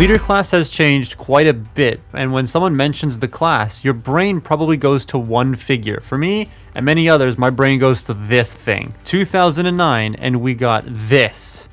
Leader class has changed quite a bit, and when someone mentions the class, your brain probably goes to one figure. For me and many others, my brain goes to this thing. 2009, and we got this.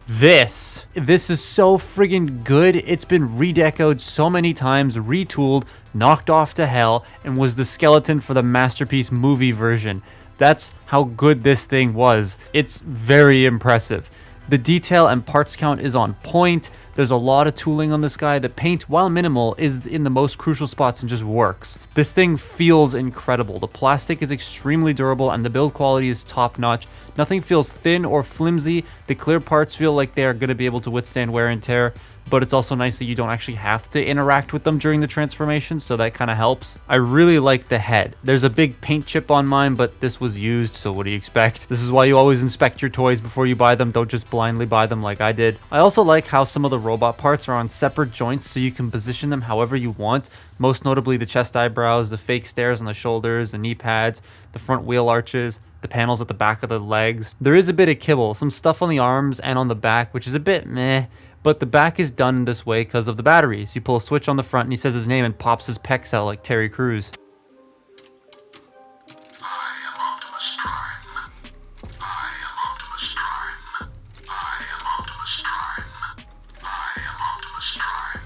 This is so friggin' good. It's been redecoed so many times, retooled, knocked off to hell, and was the skeleton for the Masterpiece movie version. That's how good this thing was. It's very impressive. The detail and parts count is on point. There's a lot of tooling on this guy. The paint, while minimal, is in the most crucial spots and just works. This thing feels incredible. The plastic is extremely durable and the build quality is top notch. Nothing feels thin or flimsy. The clear parts feel like they are going to be able to withstand wear and tear, but it's also nice that you don't actually have to interact with them during the transformation, so that kind of helps. I really like the head. There's a big paint chip on mine, but this was used, so what do you expect? This is why you always inspect your toys before you buy them. Don't just blindly buy them like I did. I also like how some of the robot parts are on separate joints, so you can position them however you want. Most notably the chest eyebrows, the fake stairs on the shoulders, the knee pads, the front wheel arches, the panels at the back of the legs. There is a bit of kibble, some stuff on the arms and on the back, which is a bit meh. But the back is done this way because of the batteries. You pull a switch on the front and he says his name and pops his pecs out like Terry Crews. I am Optimus Prime. I am Optimus Prime. I am Optimus Prime. I am Optimus Prime.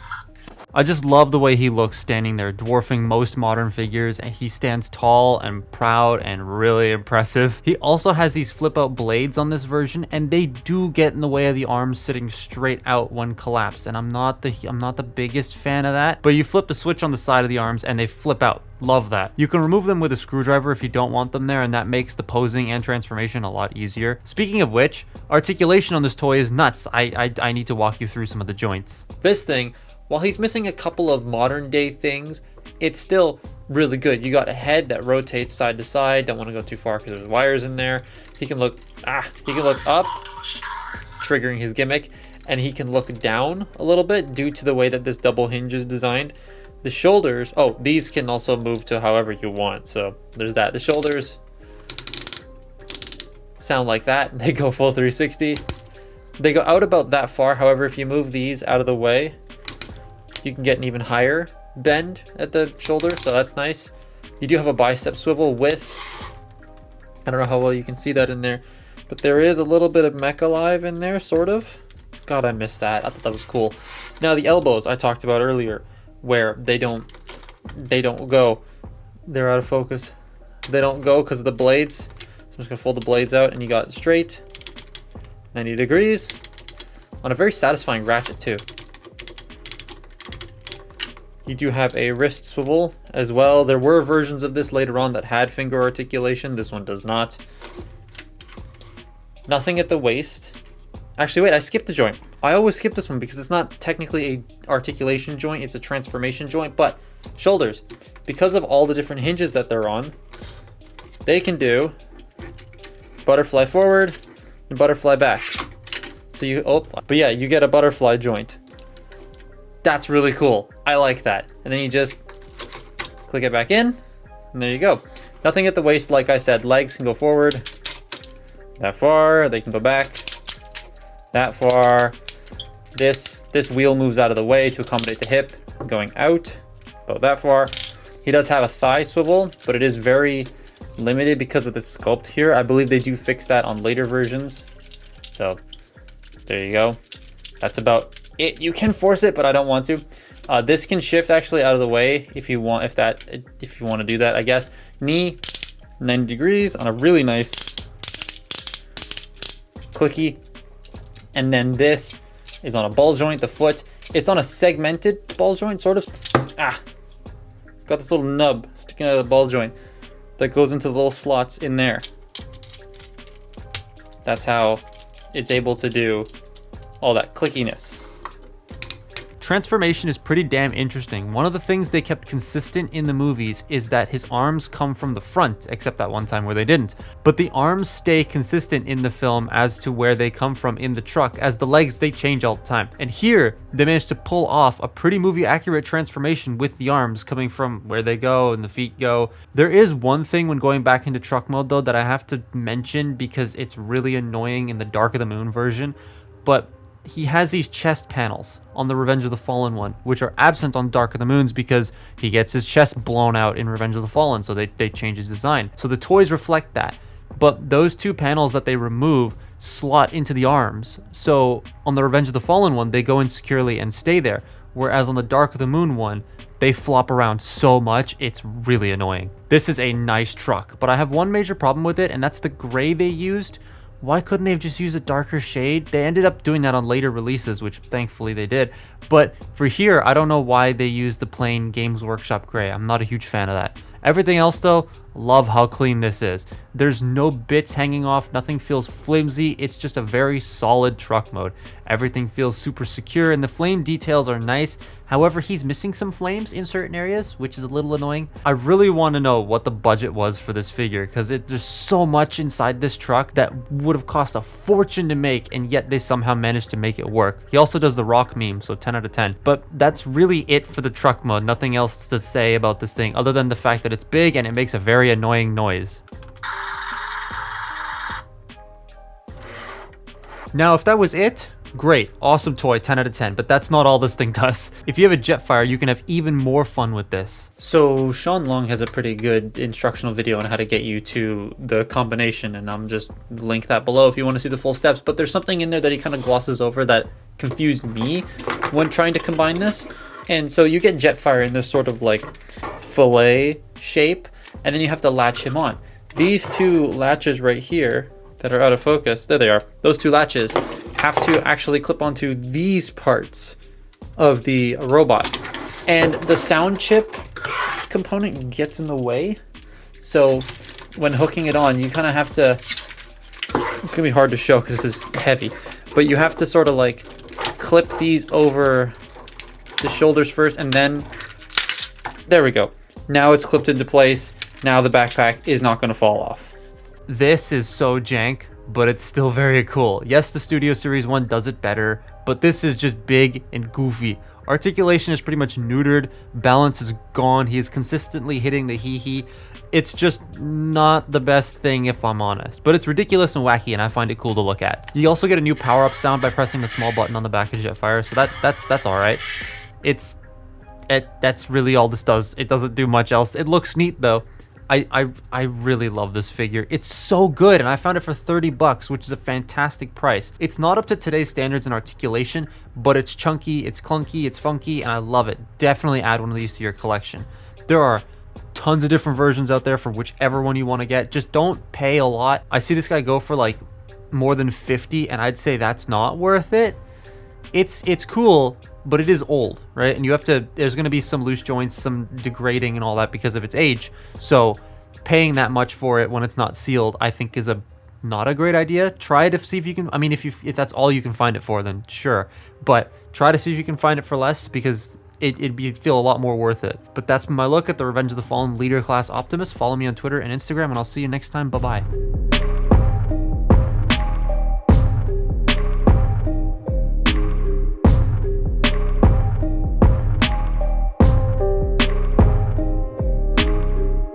I just love the way he looks standing there, dwarfing most modern figures, and he stands tall and proud and really impressive. He also has these flip out blades on this version, and they do get in the way of the arms sitting straight out when collapsed, and I'm not the biggest fan of that, but you flip the switch on the side of the arms and they flip out. Love that. You can remove them with a screwdriver if you don't want them there, and that makes the posing and transformation a lot easier. Speaking of which, articulation on this toy is nuts. I need to walk you through some of the joints. This thing, while he's missing a couple of modern day things, it's still really good. You got a head that rotates side to side. Don't want to go too far because there's wires in there. He can look up, triggering his gimmick, and he can look down a little bit due to the way that this double hinge is designed. The shoulders, oh, these can also move to however you want. So there's that. The shoulders sound like that. They go full 360. They go out about that far. However, if you move these out of the way, you can get an even higher bend at the shoulder, so that's nice. You do have a bicep swivel with, I don't know how well you can see that in there, but there is a little bit of mech alive in there, sort of. God, I missed that. I thought that was cool. Now the elbows I talked about earlier, where they don't go. They're out of focus. They don't go because of the blades. So I'm just gonna fold the blades out, and you got it straight, 90 degrees, on a very satisfying ratchet too. You do have a wrist swivel as well. There were versions of this later on that had finger articulation. This one does not. Nothing at the waist. Actually, wait, I skipped a joint. I always skip this one because it's not technically a articulation joint, it's a transformation joint, but shoulders, because of all the different hinges that they're on, they can do butterfly forward and butterfly back. So but yeah, you get a butterfly joint. That's really cool. I like that. And then you just click it back in, and there you go. Nothing at the waist, like I said. Legs can go forward that far. They can go back that far. This wheel moves out of the way to accommodate the hip going out about that far. He does have a thigh swivel, but it is very limited because of the sculpt here. I believe they do fix that on later versions. So there you go. That's about it. You can force it, but I don't want to. This can shift actually out of the way if you want, if you want to do that, I guess. Knee 90 degrees on a really nice clicky, and then this is on a ball joint. The foot, it's on a segmented ball joint, sort of. It's got this little nub sticking out of the ball joint that goes into the little slots in there. That's how it's able to do all that clickiness. Transformation is pretty damn interesting. One of the things they kept consistent in the movies is that his arms come from the front, except that one time where they didn't. But the arms stay consistent in the film as to where they come from in the truck, as the legs, they change all the time. And here, they managed to pull off a pretty movie accurate transformation with the arms coming from where they go and the feet go. There is one thing when going back into truck mode though that I have to mention because it's really annoying in the Dark of the Moon version, but he has these chest panels on the Revenge of the Fallen one, which are absent on Dark of the Moons because he gets his chest blown out in Revenge of the Fallen, so they change his design. So the toys reflect that. But those two panels that they remove slot into the arms. So on the Revenge of the Fallen one, they go in securely and stay there. Whereas on the Dark of the Moon one, they flop around so much, it's really annoying. This is a nice truck, but I have one major problem with it, and that's the gray they used. Why couldn't they have just used a darker shade? They ended up doing that on later releases, which thankfully they did. But for here, I don't know why they used the plain Games Workshop gray. I'm not a huge fan of that. Everything else though, love how clean this is. There's no bits hanging off, nothing feels flimsy, it's just a very solid truck mode. Everything feels super secure and the flame details are nice. However, he's missing some flames in certain areas, which is a little annoying. I really want to know what the budget was for this figure because there's so much inside this truck that would have cost a fortune to make, and yet they somehow managed to make it work. He also does the rock meme, so 10 out of 10. But that's really it for the truck mode. Nothing else to say about this thing other than the fact that it's big and it makes a very annoying noise. Now, if that was it, great, awesome toy, 10 out of 10, but that's not all this thing does. If you have a Jetfire, you can have even more fun with this. So Sean Long has a pretty good instructional video on how to get you to the combination, and I'm just link that below if you want to see the full steps, but there's something in there that he kind of glosses over that confused me when trying to combine this. And so you get Jetfire in this sort of like fillet shape, and then you have to latch him on. These two latches right here that are out of focus, there they are, those two latches have to actually clip onto these parts of the robot, and the sound chip component gets in the way, so when hooking it on you kind of have to, it's gonna be hard to show because this is heavy, but you have to sort of like clip these over the shoulders first, and then there we go, now it's clipped into place. Now the backpack is not going to fall off. This is so jank, but it's still very cool. Yes, the Studio Series 1 does it better, but this is just big and goofy. Articulation is pretty much neutered, balance is gone, he is consistently hitting the hee-hee. It's just not the best thing if I'm honest, but it's ridiculous and wacky and I find it cool to look at. You also get a new power-up sound by pressing the small button on the back of Jetfire, so that's alright. That's really all this does. It doesn't do much else. It looks neat though. I really love this figure. It's so good, and I found it for 30 bucks, which is a fantastic price. It's not up to today's standards in articulation, but it's chunky, it's clunky, it's funky, and I love it. Definitely add one of these to your collection. There are tons of different versions out there for whichever one you want to get. Just don't pay a lot. I see this guy go for like more than 50, and I'd say that's not worth it. It's cool, but it is old, right? And you have to, there's going to be some loose joints, some degrading and all that because of its age. So paying that much for it when it's not sealed, I think is not a great idea. Try it to see if you can, I mean, if that's all you can find it for, then sure. But try to see if you can find it for less because it'd feel a lot more worth it. But that's my look at the Revenge of the Fallen Leader Class Optimus. Follow me on Twitter and Instagram, and I'll see you next time. Bye-bye.